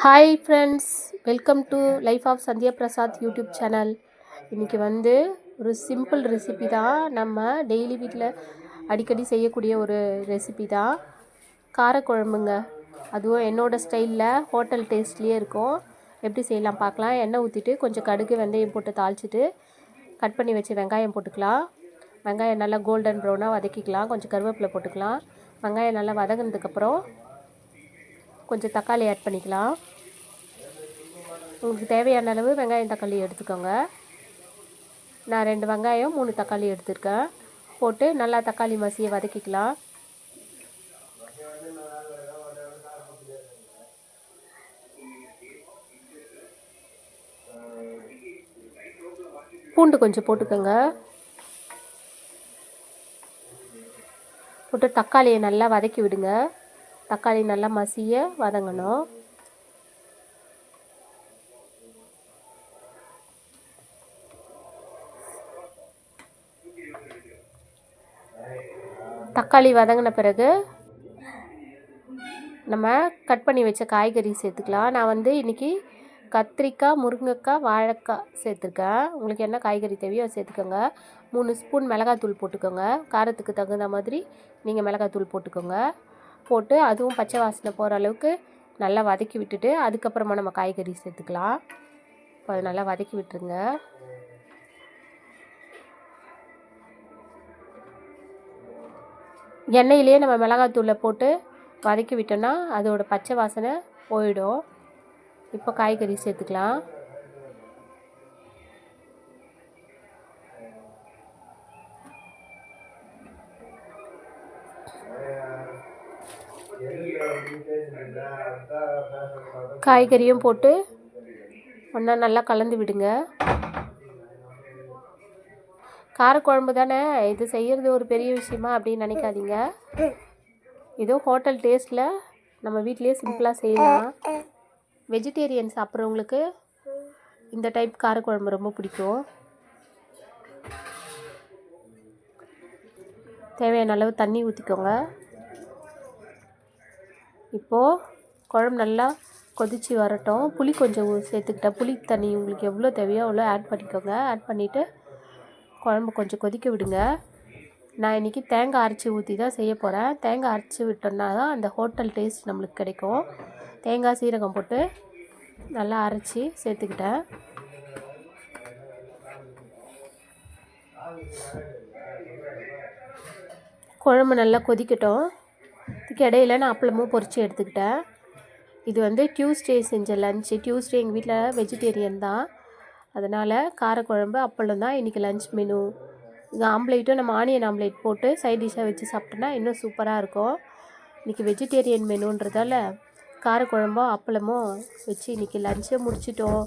Hi friends, welcome to life of Sandhya Prasad YouTube channel. இன்றைக்கி ஒரு simple recipe தான். நம்ம டெய்லி வீட்டில் அடிக்கடி செய்யக்கூடிய ஒரு ரெசிபி தான், காரக்குழம்புங்க. அதுவும் என்னோடய ஸ்டைலில் ஹோட்டல் டேஸ்ட்லேயே இருக்கும். எப்படி செய்யலாம் பார்க்கலாம். எண்ணெய் ஊற்றிட்டு கொஞ்சம் கடுகு வெந்தயம் போட்டு தாளிச்சிட்டு கட் பண்ணி வச்சு வெங்காயம் போட்டுக்கலாம். வெங்காயம் நல்லா கோல்டன் ப்ரௌனாக வதக்கிக்கலாம். கொஞ்சம் கருவேப்பிலை போட்டுக்கலாம். வெங்காயம் நல்லா வதங்கினதுக்கப்புறம் கொஞ்சம் தக்காளி ஆட் பண்ணிக்கலாம். உங்களுக்கு தேவையான அளவு வெங்காயம் தக்காளி எடுத்துக்கோங்க. நான் 2 வெங்காயம் 3 தக்காளி எடுத்துருக்கேன். போட்டு நல்லா தக்காளி மசியை வதக்கிக்கலாம். பூண்டு கொஞ்சம் போட்டுக்கோங்க. போட்டு தக்காளியை நல்லா வதக்கி விடுங்க. தக்காளி நல்லா மசிய வதங்கணும். தக்காளி வதங்கின பிறகு நம்ம கட் பண்ணி வச்ச காய்கறி சேர்த்துக்கலாம். நான் இன்றைக்கி கத்திரிக்காய், முருங்கைக்காய், வாழைக்காய் சேர்த்துருக்கேன். உங்களுக்கு என்ன காய்கறி தேவையோ அதை சேர்த்துக்கோங்க. 3 ஸ்பூன் மிளகாத்தூள் போட்டுக்கோங்க. காரத்துக்கு தகுந்த மாதிரி நீங்கள் மிளகாத்தூள் போட்டுக்கோங்க. போட்டு அதுவும் பச்சை வாசனை போகிற அளவுக்கு நல்லா வதக்கி விட்டுட்டு அதுக்கப்புறமா நம்ம காய்கறி சேர்த்துக்கலாம். இப்போ அதை நல்லா வதக்கி விட்டுருங்க. எண்ணெயிலே நம்ம மிளகாத்தூளை போட்டு வதக்கி விட்டோன்னா அதோட பச்சை வாசனை போயிடும். இப்போ காய்கறி சேர்த்துக்கலாம். காய்கறியும் போட்டு ஒன்றா நல்லா கலந்து விடுங்க. காரக்குழம்பு தானே, இது செய்கிறது ஒரு பெரிய விஷயமா அப்படின்னு நினைக்காதீங்க. இதுவும் ஹோட்டல் டேஸ்ட்டில் நம்ம வீட்டிலேயே சிம்பிளாக செய்யலாம். வெஜிடேரியன் சாப்பிட்றவங்களுக்கு இந்த டைப் காரக்குழம்பு ரொம்ப பிடிக்கும். தேவையான அளவு தண்ணி ஊற்றிக்கோங்க. இப்போது குழம்பு நல்லா கொதித்து வரட்டும். புளி கொஞ்சம் சேர்த்துக்கிட்டேன். புளி தண்ணி உங்களுக்கு எவ்வளோ தேவையோ அவ்வளோ ஆட் பண்ணிக்கோங்க. ஆட் பண்ணிவிட்டு குழம்பு கொஞ்சம் கொதிக்க விடுங்க. நான் இன்றைக்கி தேங்காய் அரைச்சி ஊற்றி தான் செய்ய போகிறேன். தேங்காய் அரைச்சி விட்டோன்னா தான் அந்த ஹோட்டல் டேஸ்ட் நம்மளுக்கு கிடைக்கும். தேங்காய் சீரகம் போட்டு நல்லா அரைச்சி சேர்த்துக்கிட்டேன். குழம்பு நல்லா கொதிக்கட்டும். இதுக்கு இடையில நான் அப்பளமும் பொரித்து எடுத்துக்கிட்டேன். இது டியூஸ்டே செஞ்ச லஞ்சு. டியூஸ்டே எங்கள் வீட்டில் வெஜிடேரியன் தான். அதனால் காரக்குழம்பு அப்பளம் தான் இன்றைக்கி லஞ்ச் மெனு. இது ஆம்லேட்டும் நம்ம ஆனியன் ஆம்லேட் போட்டு சைட் டிஷ்ஷாக வச்சு சாப்பிட்டோன்னா இன்னும் சூப்பராக இருக்கும். இன்றைக்கி வெஜிடேரியன் மெனுன்றதால காரக்குழம்பும் அப்பளமும் வச்சு இன்றைக்கி லஞ்சை முடிச்சிட்டோம்.